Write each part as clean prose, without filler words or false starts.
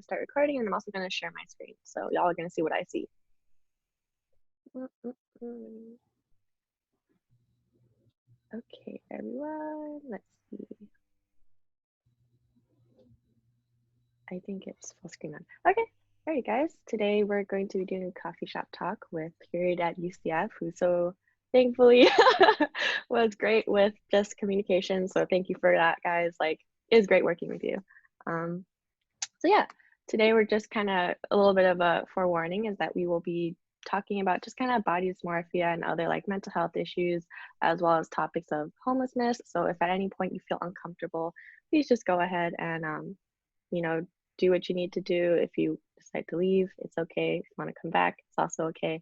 and start recording, and I'm also going to share my screen. So y'all are going to see what I see. Okay, everyone, let's see. I think it's full screen on. Okay, all right, guys. Today we're going to be doing a coffee shop talk with Period at UCF, who so thankfully was great with just communication. So thank you for that, guys. Like, it's great working with you. So yeah, today we're just kind of a little bit of a forewarning is that we will be talking about just kind of body dysmorphia and other like mental health issues, as well as topics of homelessness. So if at any point you feel uncomfortable, please just go ahead and you know, do what you need to do. If you decide to leave, it's okay. If you want to come back, it's also okay.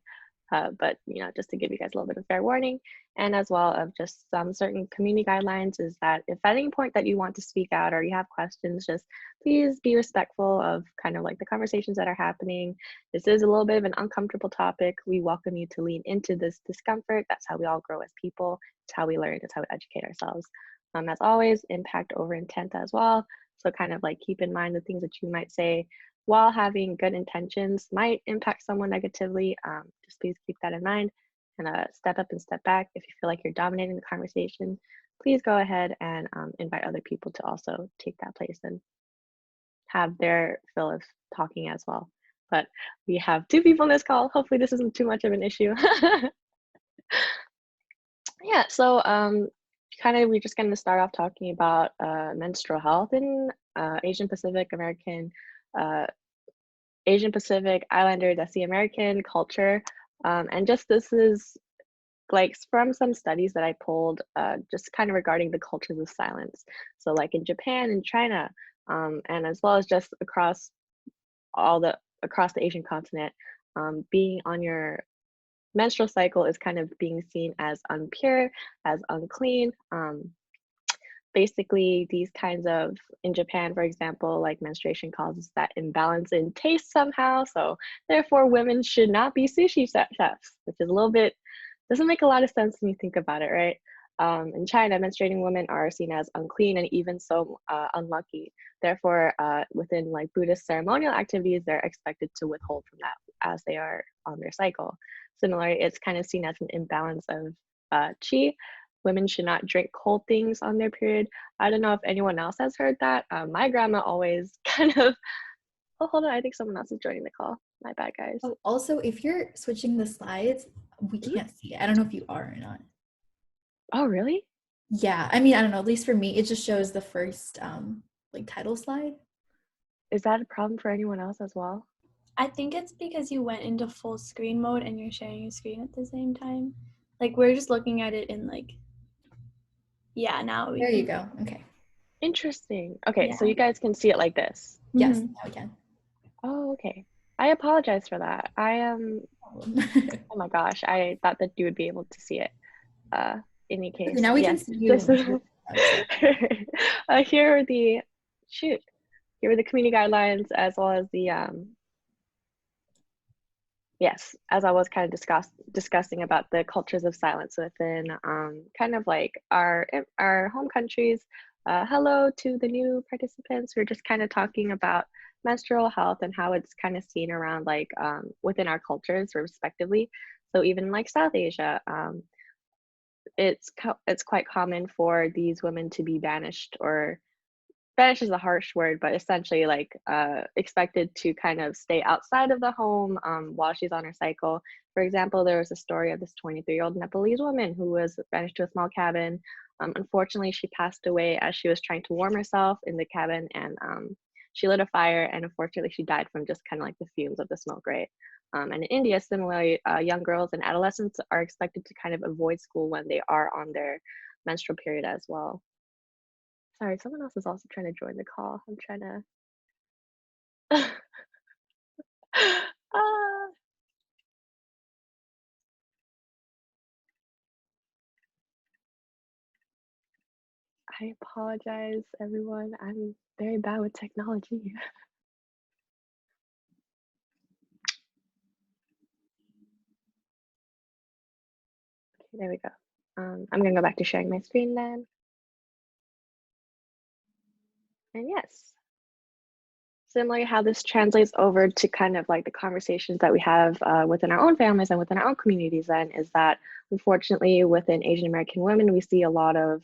But you know, just to give you guys a little bit of fair warning, and as well of just some certain community guidelines is that if at any point that you want to speak out or you have questions, just please be respectful of kind of like the conversations that are happening. This is a little bit of an uncomfortable topic. We welcome you to lean into this discomfort. That's how we all grow as people. It's how we learn. It's how we educate ourselves. As always, impact over intent as well. So kind of like keep in mind the things that you might say while having good intentions might impact someone negatively. Just please keep that in mind and step up and step back. If you feel like you're dominating the conversation, please go ahead and invite other people to also take that place and have their fill of talking as well. But we have 2 people in this call. Hopefully this isn't too much of an issue. Yeah, so we're just going to start off talking about menstrual health in Asian Pacific Islander, that's the American culture. And just this is like from some studies that I pulled just kind of regarding the cultures of silence. So like in Japan and China, and as well as just across the Asian continent, being on your menstrual cycle is kind of being seen as unpure, as unclean. Basically, these kinds of, in Japan, for example, like menstruation causes that imbalance in taste somehow. So therefore, women should not be sushi chefs, which is a little bit, doesn't make a lot of sense when you think about it, right? In China, menstruating women are seen as unclean and even so unlucky. Therefore, within like Buddhist ceremonial activities, they're expected to withhold from that as they are on their cycle. Similarly, it's kind of seen as an imbalance of qi. Women should not drink cold things on their period. I don't know if anyone else has heard that. My grandma always kind of, oh, hold on, I think someone else is joining the call. My bad, guys. Oh, also, if you're switching the slides, we can't see it. I don't know if you are or not. Oh, really? Yeah, I mean, I don't know, at least for me, it just shows the first like title slide. Is that a problem for anyone else as well? I think it's because you went into full screen mode and you're sharing your screen at the same time. Like we're just looking at it in like, yeah, now we There can. you go. Okay. Interesting. Okay, Yeah. so you guys can see it like this. Yes, Mhm. now we can. Oh, okay. I apologize for that. I am, oh my gosh, I thought that you would be able to see it. In any case, Now we can yes, see you. this is, here are the, shoot, here are the community guidelines as well as the, yes, as I was kind of discussing about the cultures of silence within kind of like our home countries. Hello to the new participants. We're just kind of talking about menstrual health and how it's kind of seen around like within our cultures respectively. So even like South Asia, it's quite common for these women to be banished, or banish is a harsh word, but essentially like expected to kind of stay outside of the home while she's on her cycle. For example, there was a story of this 23-year-old Nepalese woman who was banished to a small cabin. Unfortunately, she passed away as she was trying to warm herself in the cabin, and she lit a fire, and unfortunately she died from just kind of like the fumes of the smoke, right? And in India, similarly, young girls and adolescents are expected to kind of avoid school when they are on their menstrual period as well. Sorry, someone else is also trying to join the call. I'm trying to. Ah. I apologize, everyone. I'm very bad with technology. Okay, there we go. I'm gonna go back to sharing my screen then. And yes. similar how this translates over to kind of like the conversations that we have within our own families and within our own communities then is that unfortunately within Asian American women, we see a lot of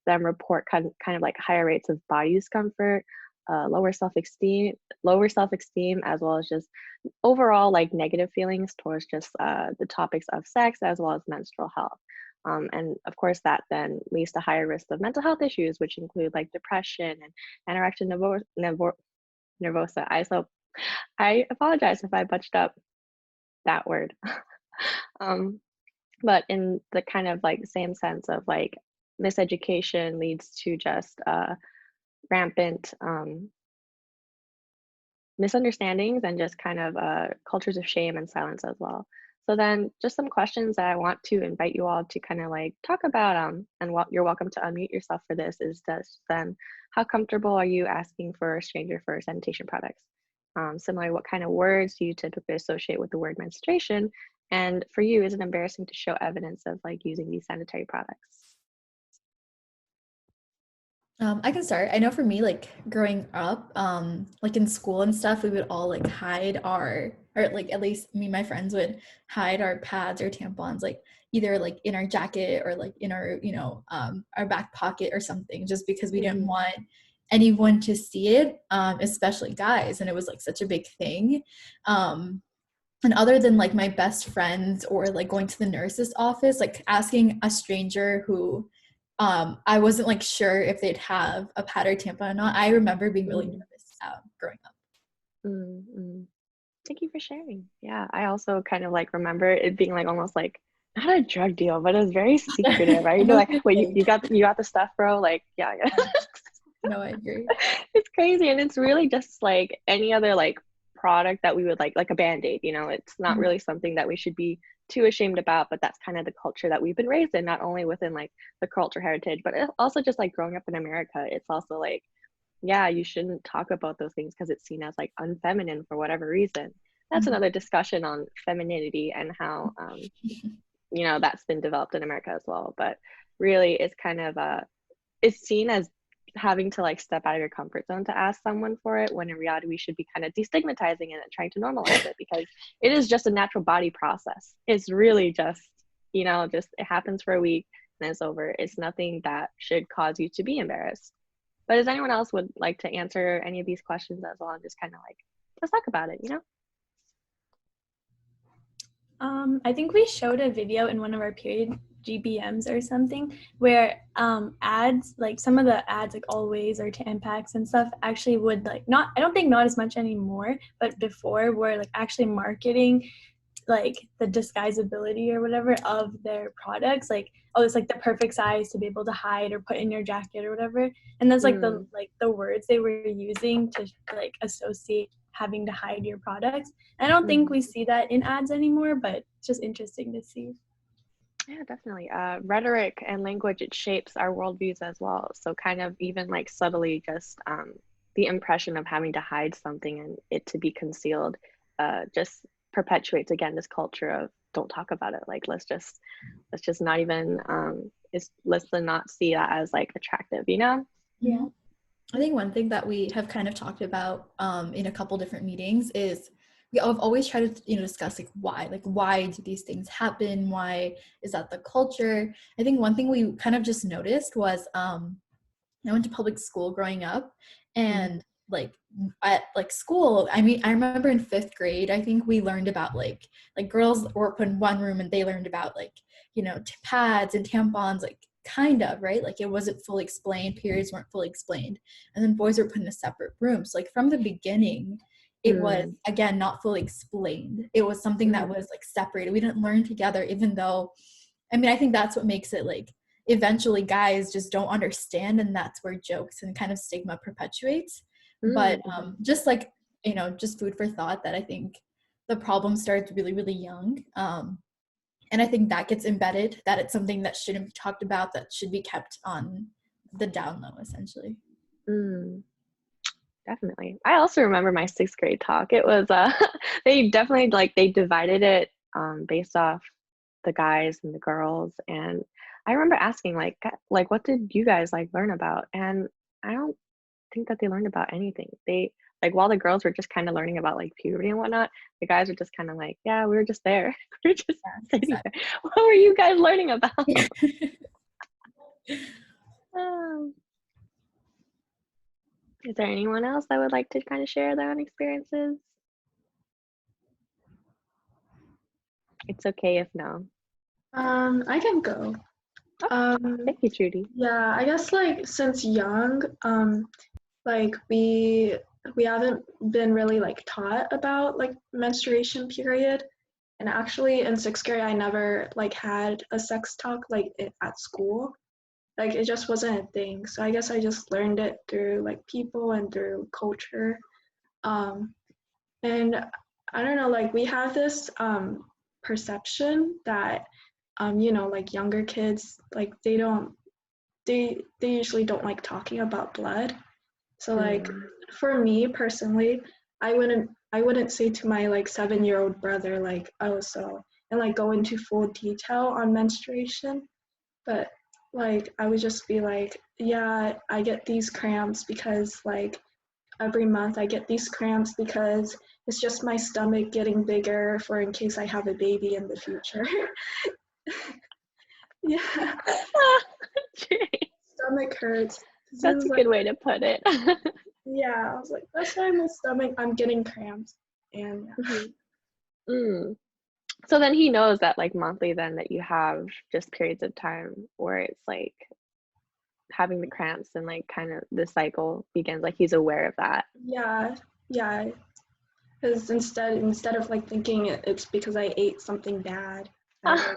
them report kind of like higher rates of body discomfort, lower self-esteem, as well as just overall like negative feelings towards just the topics of sex as well as menstrual health. And of course, that then leads to higher risk of mental health issues, which include like depression and anorexia nervosa. I apologize if I butchered up that word. um, but in the kind of like same sense of like miseducation leads to just rampant misunderstandings and just kind of cultures of shame and silence as well. So then just some questions that I want to invite you all to kind of like talk about, and you're welcome to unmute yourself for this, is just then how comfortable are you asking for a stranger for sanitation products? Similarly, what kind of words do you typically associate with the word menstruation? And for you, is it embarrassing to show evidence of like using these sanitary products? I can start. I know for me, like growing up, like in school and stuff, we would all like hide or like at least me and my friends would hide our pads or tampons, like either like in our jacket or like in our, our back pocket or something, just because we didn't want anyone to see it, especially guys. And it was like such a big thing. And other than like my best friends or like going to the nurse's office, like asking a stranger who I wasn't like sure if they'd have a pad or tampon or not. I remember being really nervous growing up. Mm-hmm. Thank you for sharing. Yeah, I also kind of like remember it being like almost like not a drug deal, but it was very secretive, right? You'd be like, wait, you got the stuff, bro? Like, yeah. No, I agree. It's crazy, and it's really just like any other like product that we would like a Band-Aid, it's not really something that we should be too ashamed about, but that's kind of the culture that we've been raised in, not only within like the culture heritage, but also just like growing up in America. It's also like, yeah, you shouldn't talk about those things because it's seen as like unfeminine for whatever reason. That's another discussion on femininity and how that's been developed in America as well. But really it's kind of it's seen as having to like step out of your comfort zone to ask someone for it, when in reality we should be kind of destigmatizing it and trying to normalize it, because it is just a natural body process. It's really just just it happens for a week and it's over. It's nothing that should cause you to be embarrassed. But does anyone else would like to answer any of these questions as well, and just kind of like, let's talk about it, I think we showed a video in one of our period GBMs or something where ads, like some of the ads like Always or Tampax and stuff actually would like I don't think not as much anymore, but before were like actually marketing like the disguisability or whatever of their products, like, oh, it's like the perfect size to be able to hide or put in your jacket or whatever. And that's like the words they were using to like associate having to hide your products. I don't think we see that in ads anymore, but it's just interesting to see. Yeah, definitely. Rhetoric and language, it shapes our worldviews as well. So kind of even like subtly just the impression of having to hide something and it to be concealed just perpetuates again this culture of don't talk about it. Like let's just not even let's not see that as like attractive, Yeah. I think one thing that we have kind of talked about in a couple different meetings is we have always tried to discuss like why do these things happen? Why is that the culture? I think one thing we kind of just noticed was I went to public school growing up, and like at like school, I mean, I remember in 5th grade, I think we learned about like girls were put in one room and they learned about like pads and tampons, like kind of, right? Like it wasn't fully explained, periods weren't fully explained, and then boys were put in a separate room. So like from the beginning, it was again not fully explained. It was something that was like separated. We didn't learn together, even though, I mean, I think that's what makes it like eventually guys just don't understand, and that's where jokes and kind of stigma perpetuates. But just like just food for thought, that I think the problem starts really, really young. And I think that gets embedded, that it's something that shouldn't be talked about, that should be kept on the down low, essentially. Definitely. I also remember my 6th grade talk. It was they definitely like they divided it based off the guys and the girls, and I remember asking like what did you guys like learn about? And I don't think that they learned about anything. They like while the girls were just kind of learning about like puberty and whatnot, the guys were just kind of like, yeah, we were just there. We are just sitting there. What were you guys learning about? Is there anyone else that would like to kind of share their own experiences? It's okay if no. I can go. Thank you, Trudy. Yeah, I guess like since young, like we haven't been really like taught about like menstruation period. And actually in 6th grade, I never like had a sex talk like at school. Like it just wasn't a thing. So I guess I just learned it through like people and through culture. And I don't know, like we have this perception that you know, like younger kids, like they usually don't like talking about blood. So like for me personally, I wouldn't say to my like 7-year-old brother like, oh, so, and like go into full detail on menstruation, but like I would just be like, yeah, I get these cramps because like every month I get these cramps because it's just my stomach getting bigger for in case I have a baby in the future. Yeah. Stomach hurts. That's a good way to put it. Yeah, I was like, that's why my stomach, I'm getting cramps. And So then he knows that like monthly then that you have just periods of time where it's like having the cramps and like kind of the cycle begins, like he's aware of that. Yeah. Because instead of like thinking it's because I ate something bad, I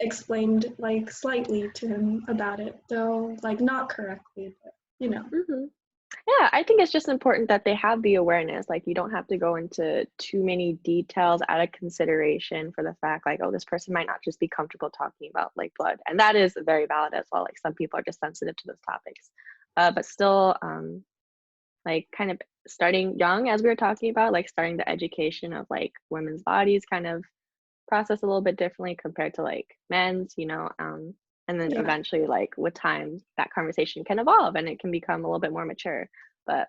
explained like slightly to him about it, though like not correctly, but you know. Yeah, I think it's just important that they have the awareness. Like you don't have to go into too many details out of consideration for the fact like, oh, this person might not just be comfortable talking about like blood. And that is very valid as well. Like some people are just sensitive to those topics. But still, like kind of starting young, as we were talking about, like starting the education of like women's bodies kind of process a little bit differently compared to like men's, you know, and then eventually like with time that conversation can evolve and it can become a little bit more mature. But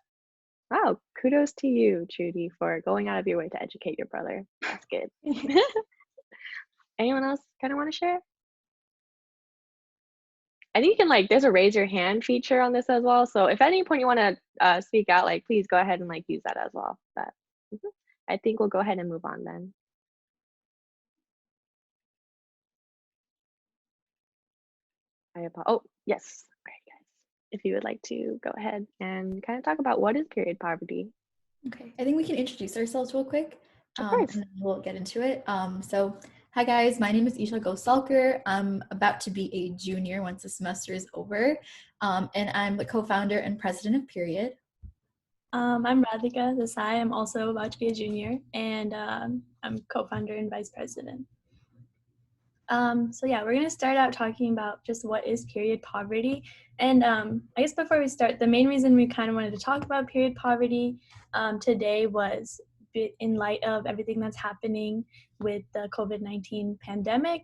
wow, kudos to you, Trudy, for going out of your way to educate your brother. That's good. Anyone else kind of want to share? I think you can like, there's a raise your hand feature on this as well. So if at any point you want to speak out, like please go ahead and like use that as well. But I think we'll go ahead and move on then. Oh, yes. All right, guys. If you would like to go ahead and kind of talk about what is period poverty. Okay, I think we can introduce ourselves real quick. Of course. And then we'll get into it. So hi guys, my name is Isha Gosalker. I'm about to be a junior once the semester is over. And I'm the co-founder and president of Period. I'm Radhika Desai. I'm also about to be a junior, and I'm co-founder and vice president. So yeah, we're gonna start out talking about just what is period poverty. And I guess before we start, the main reason we kind of wanted to talk about period poverty today was in light of everything that's happening with the COVID-19 pandemic.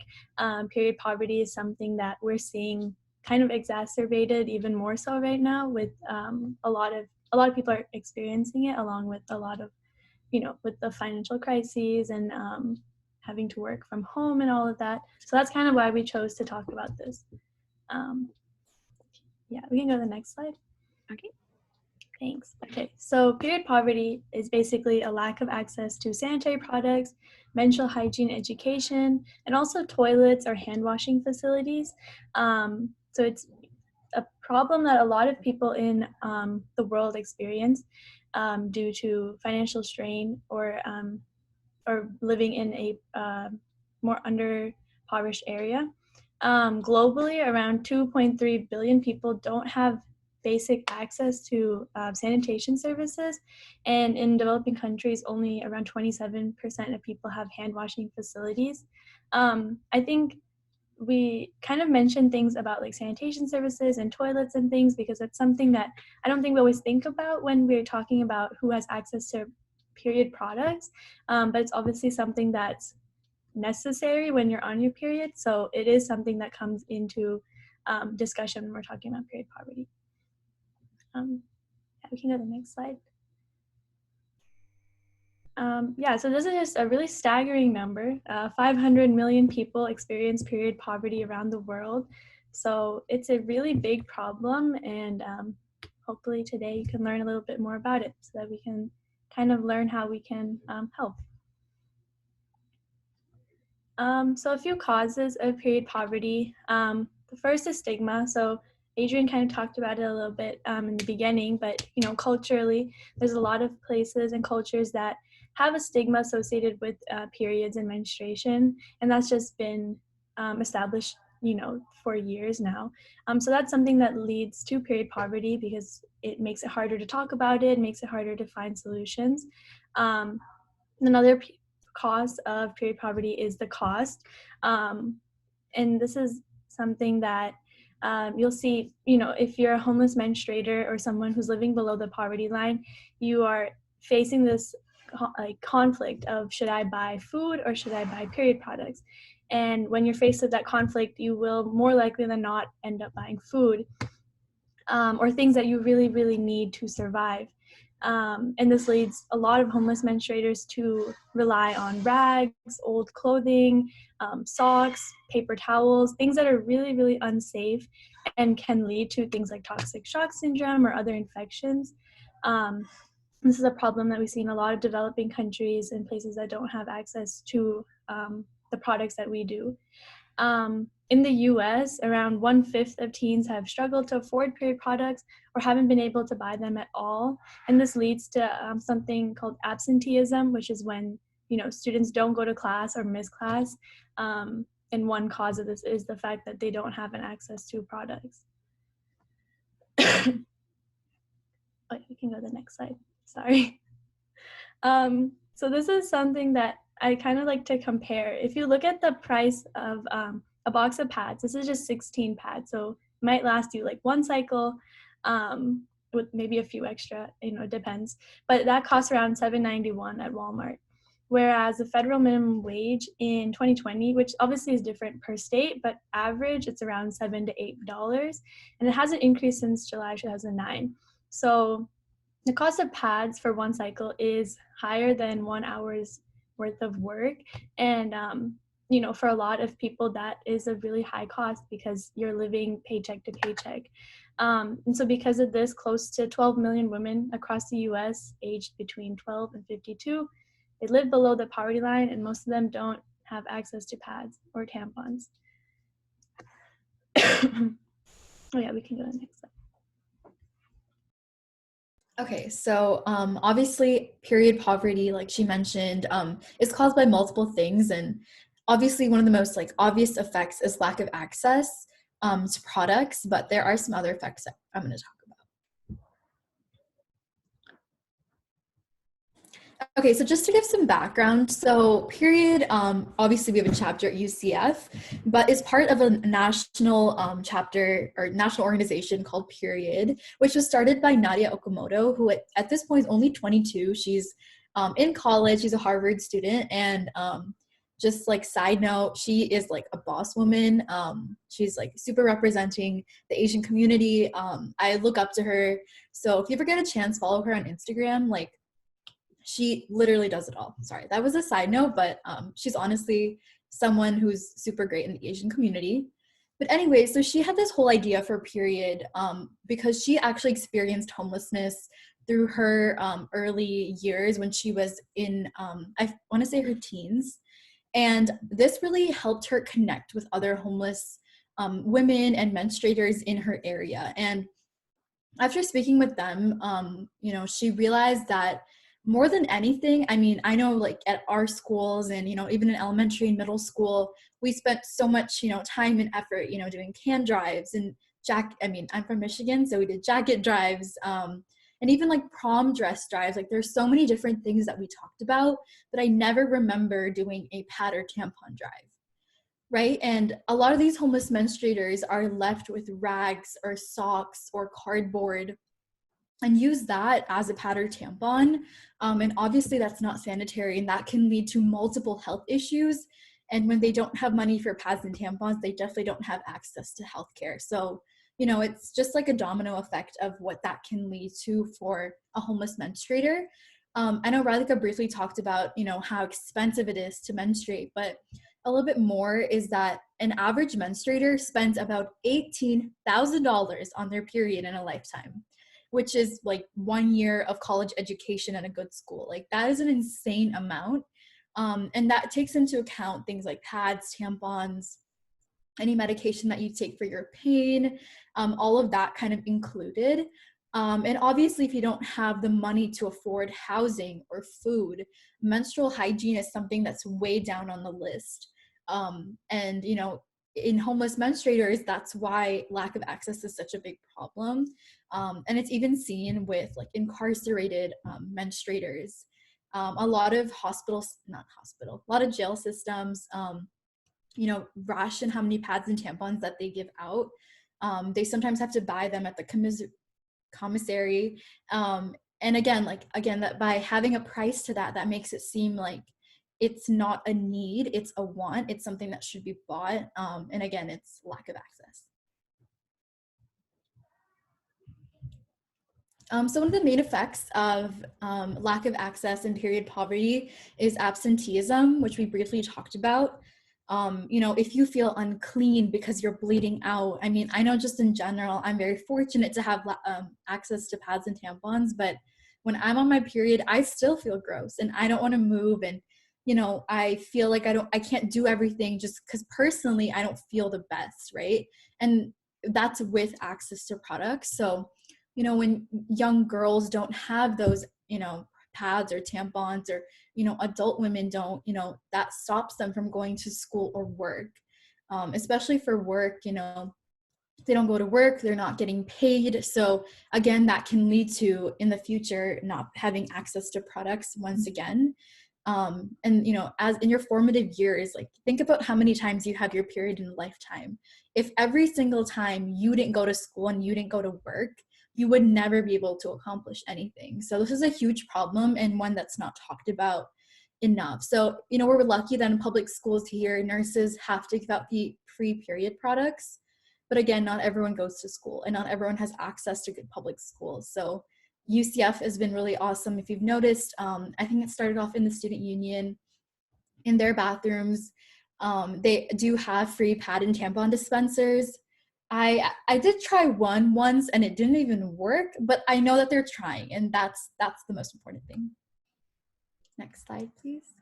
Period poverty is something that we're seeing kind of exacerbated even more so right now with a lot of people are experiencing it, along with a lot of, you know, with the financial crises and having to work from home and all of that. So that's kind of why we chose to talk about this. Yeah, we can go to the next slide. Okay. Thanks. Okay, so period poverty is basically a lack of access to sanitary products, menstrual hygiene education, and also toilets or hand washing facilities. So it's a problem that a lot of people in the world experience due to financial strain or living in a more underpowered area. Globally, around 2.3 billion people don't have basic access to sanitation services, and in developing countries, only around 27% of people have hand washing facilities. I think we kind of mentioned things about like sanitation services and toilets and things because it's something that I don't think we always think about when we're talking about who has access to period products, but it's obviously something that's necessary when you're on your period. So it is something that comes into discussion when we're talking about period poverty. Yeah, we can go to the next slide. Yeah, so this is just a really staggering number. 500 million people experience period poverty around the world. So it's a really big problem, and hopefully today you can learn a little bit more about it so that we can kind of learn how we can help. So a few causes of period poverty. The first is stigma. So Adrian kind of talked about it a little bit in the beginning, but culturally, there's a lot of places and cultures that have a stigma associated with periods and menstruation, and that's just been established, for years now. So that's something that leads to period poverty because it makes it harder to talk about it, makes it harder to find solutions. Another cause of period poverty is the cost. And this is something that you'll see, if you're a homeless menstruator or someone who's living below the poverty line, you are facing this conflict of should I buy food or should I buy period products? And when you're faced with that conflict, you will more likely than not end up buying food or things that you really, really need to survive. And this leads a lot of homeless menstruators to rely on rags, old clothing, socks, paper towels, things that are really, really unsafe and can lead to things like toxic shock syndrome or other infections. This is a problem that we see in a lot of developing countries and places that don't have access to the products that we do. In the US, around 1/5 of teens have struggled to afford period products or haven't been able to buy them at all. And this leads to something called absenteeism, which is when students don't go to class or miss class. And one cause of this is the fact that they don't have an access to products. Oh, we can go to the next slide. Sorry. So this is something that I kind of like to compare. If you look at the price of a box of pads, this is just 16 pads, so it might last you like one cycle with maybe a few extra, it depends. But that costs around $7.91 at Walmart. Whereas the federal minimum wage in 2020, which obviously is different per state, but average it's around $7 to $8, and it hasn't increased since July 2009. So the cost of pads for one cycle is higher than 1 hour's worth of work. And, for a lot of people, that is a really high cost because you're living paycheck to paycheck. And so because of this, close to 12 million women across the US aged between 12 and 52, they live below the poverty line, and most of them don't have access to pads or tampons. Oh yeah, we can go to the next slide. Okay, so obviously period poverty, like she mentioned, is caused by multiple things, and obviously one of the most obvious effects is lack of access to products, but there are some other effects that I'm going to talk about. Okay, so just to give some background, so period, obviously we have a chapter at UCF, but is part of a national chapter or national organization called Period, which was started by Nadia Okamoto, who at this point is only 22. She's in college, she's a Harvard student, and just side note, she is a boss woman. She's super representing the Asian community. I look up to her. So if you ever get a chance, follow her on Instagram. She literally does it all. Sorry, that was a side note, but she's honestly someone who's super great in the Asian community. But anyway, so she had this whole idea for Period because she actually experienced homelessness through her early years when she was in, I want to say her teens. And this really helped her connect with other homeless women and menstruators in her area. And after speaking with them, she realized that more than anything, I know at our schools and, even in elementary and middle school, we spent so much, time and effort, doing can drives and I'm from Michigan, so we did jacket drives, and even prom dress drives. There's so many different things that we talked about, but I never remember doing a pad or tampon drive, right? And a lot of these homeless menstruators are left with rags or socks or cardboard and use that as a pad or tampon. And obviously that's not sanitary, and that can lead to multiple health issues. And when they don't have money for pads and tampons, they definitely don't have access to healthcare. So, it's just a domino effect of what that can lead to for a homeless menstruator. I know Radhika briefly talked about, how expensive it is to menstruate, but a little bit more is that an average menstruator spends about $18,000 on their period in a lifetime, which is like 1 year of college education at a good school. Like, that is an insane amount. And that takes into account things like pads, tampons, any medication that you take for your pain, all of that kind of included. And obviously, if you don't have the money to afford housing or food, menstrual hygiene is something that's way down on the list. And, in homeless menstruators, that's why lack of access is such a big problem. And it's even seen with like incarcerated menstruators. A lot of a lot of jail systems, ration how many pads and tampons that they give out. They sometimes have to buy them at the commissary. And again, that by having a price to that makes it seem like it's not a need, it's a want, it's something that should be bought. And again, it's lack of access. So one of the main effects of lack of access and period poverty is absenteeism, which we briefly talked about. If you feel unclean because you're bleeding out, I mean, I know just in general, I'm very fortunate to have access to pads and tampons, but when I'm on my period, I still feel gross and I don't want to move. And, I feel like I can't do everything just because personally, I don't feel the best, right? And that's with access to products. So, when young girls don't have those, pads or tampons, or, adult women don't, that stops them from going to school or work. Especially for work, they don't go to work, they're not getting paid. So again, that can lead to, in the future, not having access to products once again. And, as in your formative years, like, think about how many times you have your period in a lifetime. If every single time you didn't go to school and you didn't go to work, you would never be able to accomplish anything. So this is a huge problem and one that's not talked about enough. So, we're lucky that in public schools here, nurses have to give out the free period products. But again, not everyone goes to school and not everyone has access to good public schools. So UCF has been really awesome. If you've noticed, I think it started off in the student union. In their bathrooms, they do have free pad and tampon dispensers. I did try one once and it didn't even work, but I know that they're trying, and that's the most important thing. Next slide, please.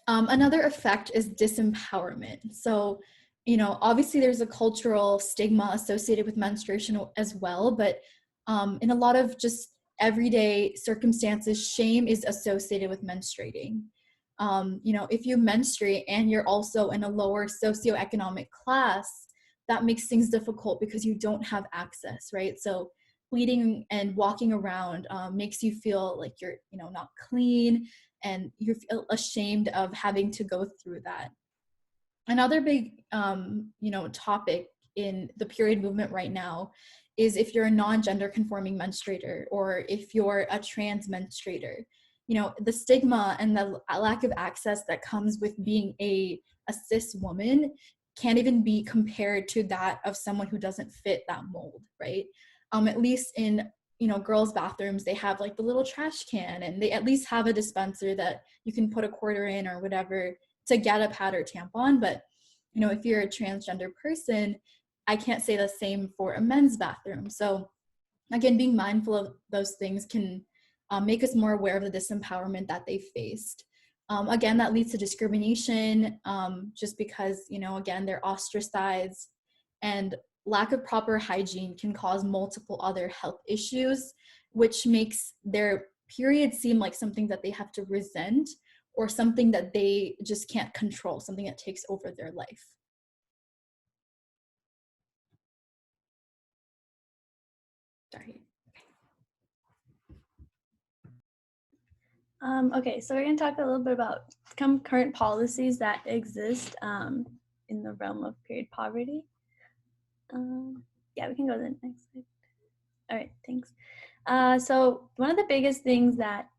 Another effect is disempowerment. So, obviously there's a cultural stigma associated with menstruation as well, but in a lot of just everyday circumstances, shame is associated with menstruating. If you menstruate and you're also in a lower socioeconomic class, that makes things difficult because you don't have access, right? So bleeding and walking around makes you feel like you're, not clean, and you feel ashamed of having to go through that. Another big, topic in the period movement right now is if you're a non-gender conforming menstruator or if you're a trans menstruator. The stigma and the lack of access that comes with being a cis woman can't even be compared to that of someone who doesn't fit that mold, right? At least in, girls' bathrooms, they have like the little trash can, and they at least have a dispenser that you can put a quarter in or whatever to get a pad or tampon. But, if you're a transgender person, I can't say the same for a men's bathroom. So again, being mindful of those things can make us more aware of the disempowerment that they faced. Again, that leads to discrimination, just because, again, they're ostracized, and lack of proper hygiene can cause multiple other health issues, which makes their period seem like something that they have to resent or something that they just can't control, something that takes over their life. Sorry. Okay, so we're going to talk a little bit about some current policies that exist in the realm of period poverty. Yeah, we can go to the next slide. All right, thanks. So one of the biggest things that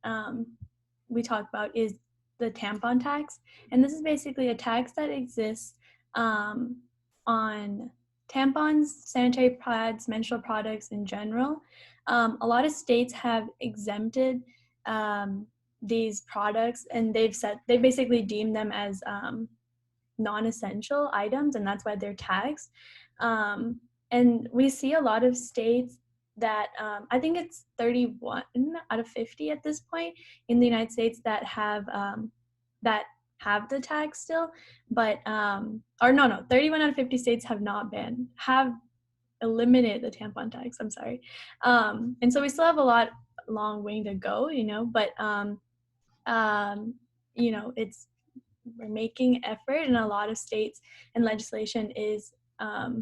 we talk about is the tampon tax. And this is basically a tax that exists on tampons, sanitary pads, menstrual products in general. a lot of states have exempted these products, and they basically deem them as non-essential items, and that's why they're taxed. And we see a lot of states that I think it's 31 out of 50 at this point in the United States that have the tax still, but or no, 31 out of 50 states have eliminated the tampon tax. I'm sorry. And so we still have a long way to go, but we're making effort, and a lot of states and legislation is I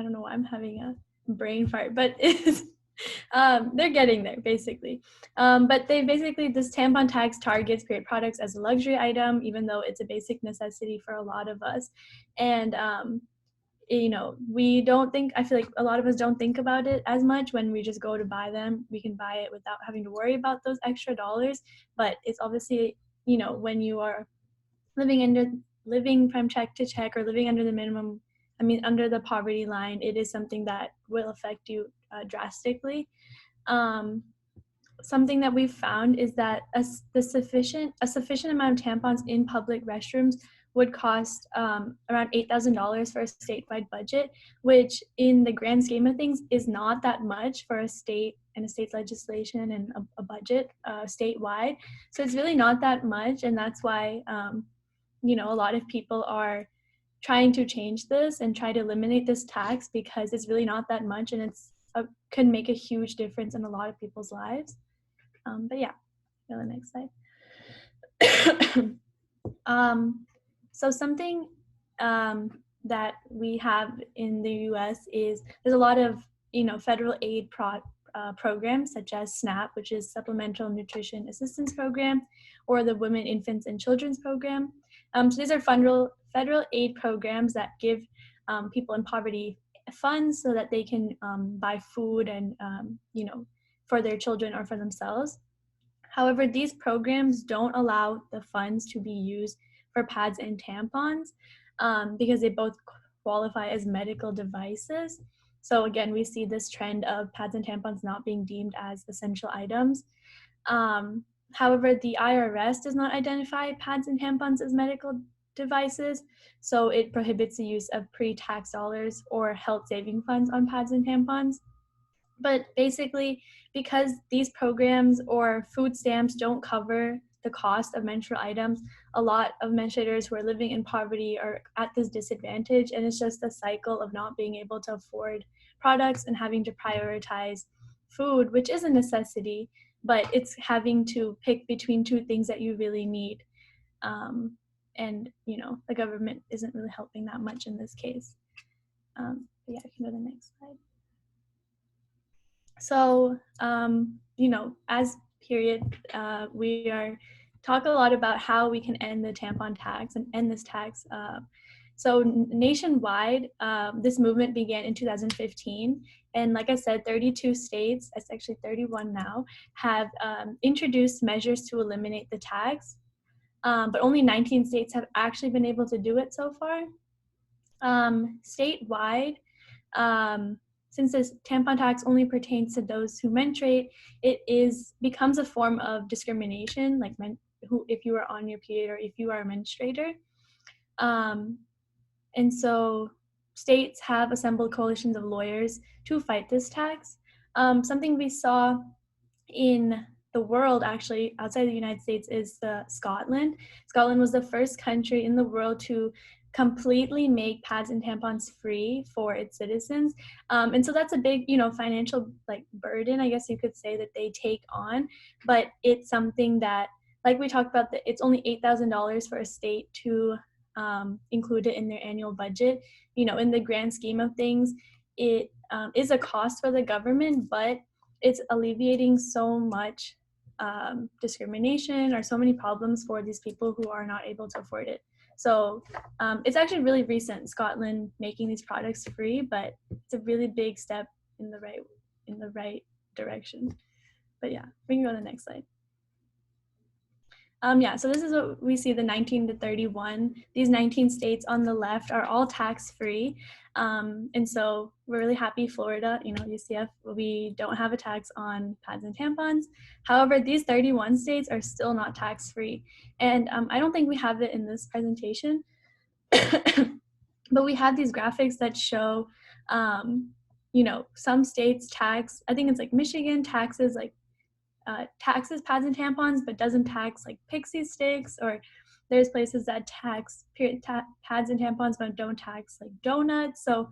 don't know why I'm having a brain fart, but they're getting there basically. But this tampon tax targets period products as a luxury item, even though it's a basic necessity for a lot of us. And I feel like a lot of us don't think about it as much when we just go to buy them. We can buy it without having to worry about those extra dollars, but it's obviously, when you are living from check to check, or living under under the poverty line, it is something that will affect you drastically. Something that we've found is that a sufficient amount of tampons in public restrooms would cost around $8,000 for a statewide budget, which in the grand scheme of things is not that much for a state and a state's legislation and a budget statewide. So it's really not that much, and that's why a lot of people are trying to change this and try to eliminate this tax, because it's really not that much, and can make a huge difference in a lot of people's lives. But yeah, go to the next slide. So something that we have in the U.S. is there's a lot of federal aid programs such as SNAP, which is Supplemental Nutrition Assistance Program, or the Women, Infants, and Children's Program. So these are federal aid programs that give people in poverty funds so that they can buy food and for their children or for themselves. However, these programs don't allow the funds to be used for pads and tampons because they both qualify as medical devices. So again, we see this trend of pads and tampons not being deemed as essential items. However, the IRS does not identify pads and tampons as medical devices, so it prohibits the use of pre-tax dollars or health saving funds on pads and tampons. But basically, because these programs or food stamps don't cover the cost of menstrual items, a lot of menstruators who are living in poverty are at this disadvantage, and it's just a cycle of not being able to afford products and having to prioritize food, which is a necessity, but it's having to pick between two things that you really need. And the government isn't really helping that much in this case. Yeah, I can go to the next slide. So, as period, we are talk a lot about how we can end the tampon tax and end this tax. So nationwide, this movement began in 2015. And like I said, 32 states, it's actually 31 now, have introduced measures to eliminate the tax. But only 19 states have actually been able to do it so far. Statewide, since this tampon tax only pertains to those who menstruate, it becomes a form of discrimination, like if you are on your period or if you are a menstruator. And so states have assembled coalitions of lawyers to fight this tax. Something we saw in the world, actually, outside the United States, is Scotland. Scotland was the first country in the world to completely make pads and tampons free for its citizens. And so that's a big, financial burden, I guess you could say, that they take on. But it's something that, like we talked about, that it's only $8,000 for a state to include it in their annual budget. In the grand scheme of things, it is a cost for the government, but it's alleviating so much discrimination or so many problems for these people who are not able to afford it. So it's actually really recent, Scotland making these products free, but it's a really big step in the right direction. But yeah, we can go to the next slide. Yeah, so this is what we see, the 19 to 31. These 19 states on the left are all tax-free. And so we're really happy Florida, UCF, we don't have a tax on pads and tampons. However, these 31 states are still not tax-free. And I don't think we have it in this presentation, but we have these graphics that show, some states tax, I think it's like Michigan taxes taxes pads and tampons but doesn't tax like pixie sticks, or there's places that tax pads and tampons but don't tax like donuts. So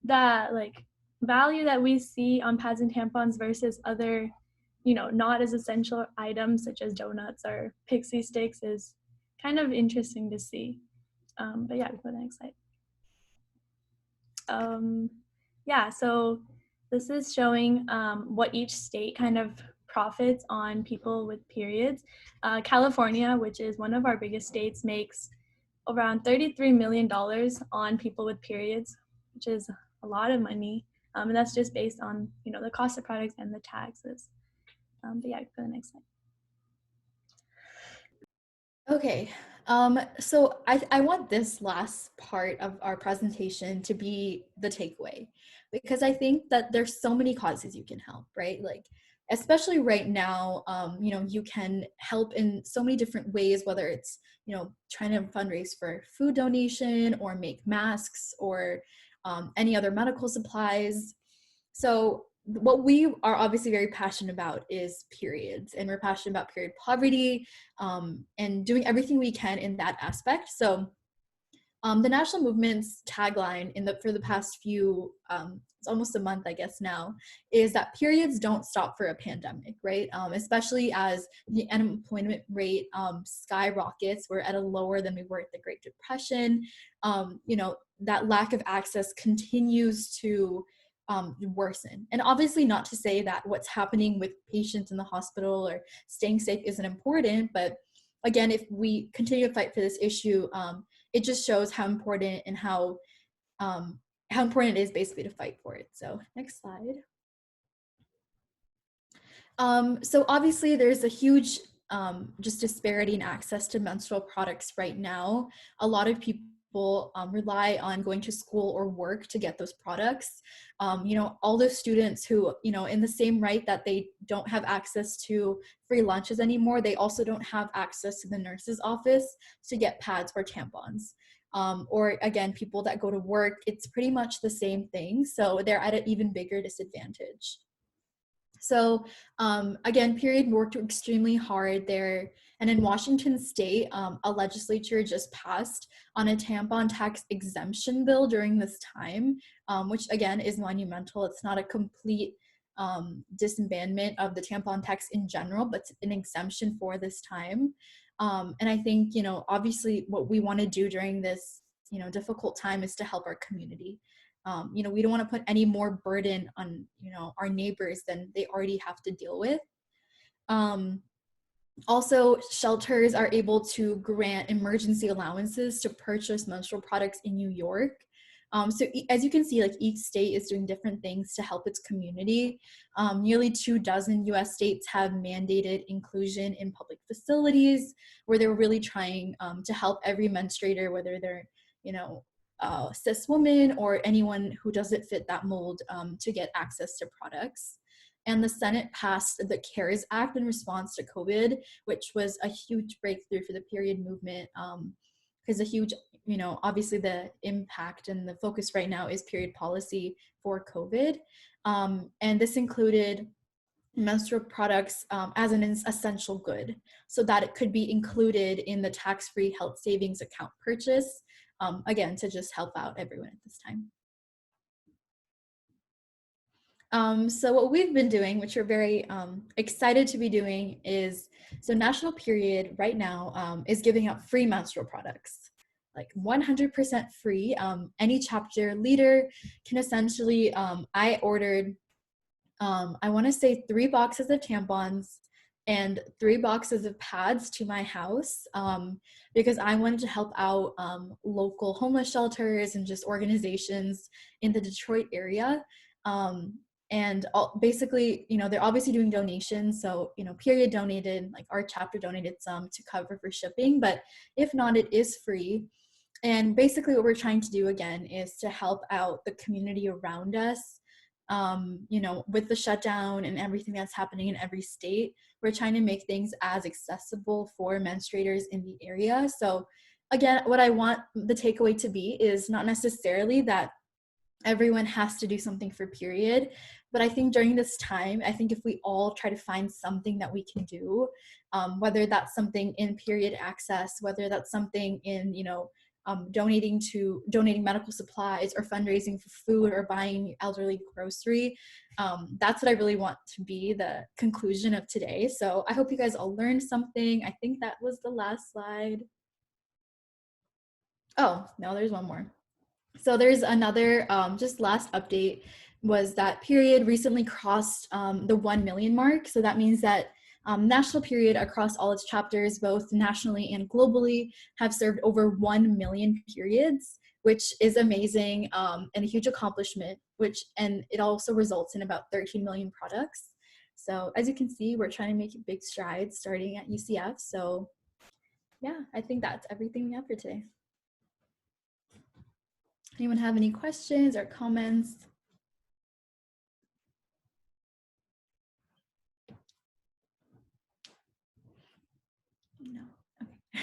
that like value that we see on pads and tampons versus other not as essential items such as donuts or pixie sticks is kind of interesting to see. But yeah, go to the next slide. Yeah, so this is showing what each state kind of profits on people with periods. California, which is one of our biggest states, makes around $33 million on people with periods, which is a lot of money. And that's just based on, the cost of products and the taxes. But yeah, go to the next slide. Okay, so I want this last part of our presentation to be the takeaway, because I think that there's so many causes you can help, right? Like, especially right now, you can help in so many different ways, whether it's, trying to fundraise for food donation or make masks or any other medical supplies. So what we are obviously very passionate about is periods, and we're passionate about period poverty, and doing everything we can in that aspect. So the national movement's tagline for the past few, it's almost a month, I guess now, is that periods don't stop for a pandemic, right? Especially as the unemployment rate skyrockets. We're at a lower than we were at the Great Depression. That lack of access continues to worsen. And obviously not to say that what's happening with patients in the hospital or staying safe isn't important, but again, if we continue to fight for this issue, it just shows how important and how important it is basically to fight for it. So next slide. So obviously there's a huge just disparity in access to menstrual products right now. A lot of people rely on going to school or work to get those products. All those students who, in the same right that they don't have access to free lunches anymore, they also don't have access to the nurse's office to get pads or tampons. Or again, people that go to work, it's pretty much the same thing. So they're at an even bigger disadvantage. So again, period worked extremely hard there. And in Washington state, a legislature just passed on a tampon tax exemption bill during this time, which again is monumental. It's not a complete disbandment of the tampon tax in general, but an exemption for this time. And I think, obviously what we want to do during this, difficult time is to help our community. We don't want to put any more burden on, our neighbors than they already have to deal with. Also, shelters are able to grant emergency allowances to purchase menstrual products in New York. So as you can see, like each state is doing different things to help its community. Nearly 24 US states have mandated inclusion in public facilities, where they're really trying to help every menstruator, whether they're, cis woman or anyone who doesn't fit that mold, to get access to products. And the Senate passed the CARES Act in response to COVID, which was a huge breakthrough for the period movement, because a huge, obviously the impact and the focus right now is period policy for COVID. And this included menstrual products as an essential good, so that it could be included in the tax-free health savings account purchase, again, to just help out everyone at this time. So what we've been doing, which we're very excited to be doing, is, so National Period right now is giving out free menstrual products, like 100% free. Any chapter leader can essentially, I ordered, I want to say 3 boxes of tampons and 3 boxes of pads to my house, because I wanted to help out local homeless shelters and just organizations in the Detroit area. And basically, you know, they're obviously doing donations. So, you know, Period donated, like our chapter donated some to cover for shipping, but if not, it is free. And basically what we're trying to do again is to help out the community around us. You know, with the shutdown and everything that's happening in every state, we're trying to make things as accessible for menstruators in the area. So again, what I want the takeaway to be is not necessarily that everyone has to do something for Period, but I think during this time, I think if we all try to find something that we can do, whether that's something in Period access, whether that's something in, you know, donating medical supplies or fundraising for food or buying elderly grocery, that's what I really want to be the conclusion of today. So I hope you guys all learned something. I think that was the last slide. Oh, no, there's one more. So there's another, just last update was that Period recently crossed the 1 million mark. So that means that National Period across all its chapters, both nationally and globally, have served over 1 million periods, which is amazing and a huge accomplishment, and it also results in about 13 million products. So as you can see, we're trying to make big strides starting at UCF. So yeah, I think that's everything we have for today. Anyone have any questions or comments? No. Okay.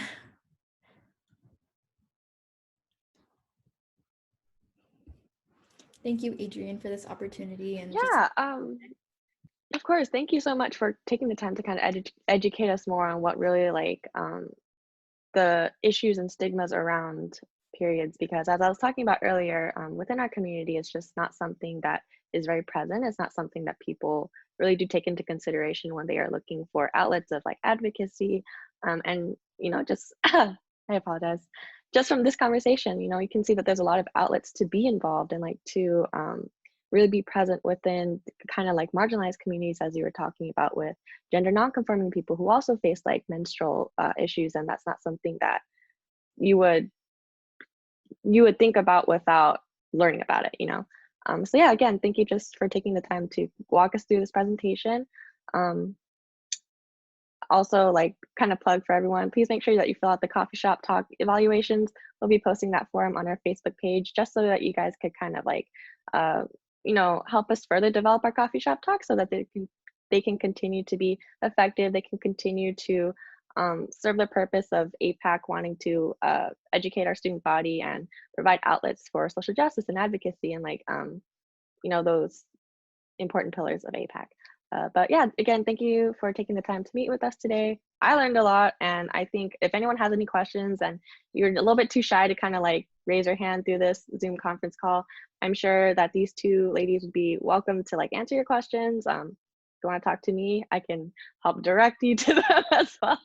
Thank you, Adrienne, for this opportunity. And yeah, of course. Thank you so much for taking the time to kind of educate us more on what really like the issues and stigmas around periods, because as I was talking about earlier, within our community, it's just not something that is very present. It's not something that people really do take into consideration when they are looking for outlets of like advocacy. And, you know, just, I apologize, just from this conversation, you know, you can see that there's a lot of outlets to be involved and like to really be present within kind of like marginalized communities, as you were talking about with gender nonconforming people who also face like menstrual issues, and that's not something that you would think about without learning about it, you know. So yeah, again, thank you just for taking the time to walk us through this presentation. Also, like, kind of plug for everyone, please make sure that you fill out the Coffeeshop Talk evaluations. We'll be posting that form on our Facebook page just so that you guys could kind of like you know, help us further develop our Coffeeshop Talk so that they can continue to be effective. They can continue to serve the purpose of APAC wanting to educate our student body and provide outlets for social justice and advocacy and like, you know, those important pillars of APAC. But yeah, again, thank you for taking the time to meet with us today. I learned a lot, and I think if anyone has any questions and you're a little bit too shy to kind of like raise your hand through this Zoom conference call, I'm sure that these two ladies would be welcome to like answer your questions. If you want to talk to me, I can help direct you to them as well.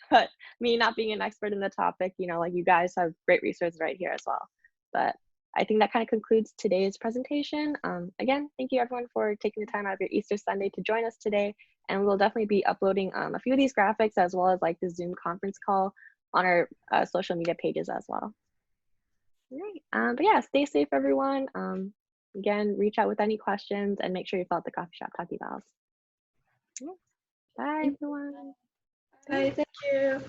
But me not being an expert in the topic, you know, like you guys have great resources right here as well. But I think that kind of concludes today's presentation. Again, thank you everyone for taking the time out of your Easter Sunday to join us today. And we'll definitely be uploading a few of these graphics as well as like the Zoom conference call on our social media pages as well. All right, but yeah, stay safe everyone. Again, reach out with any questions and make sure you fill out the Coffeeshop Talk evals. Bye everyone. Bye, thank you.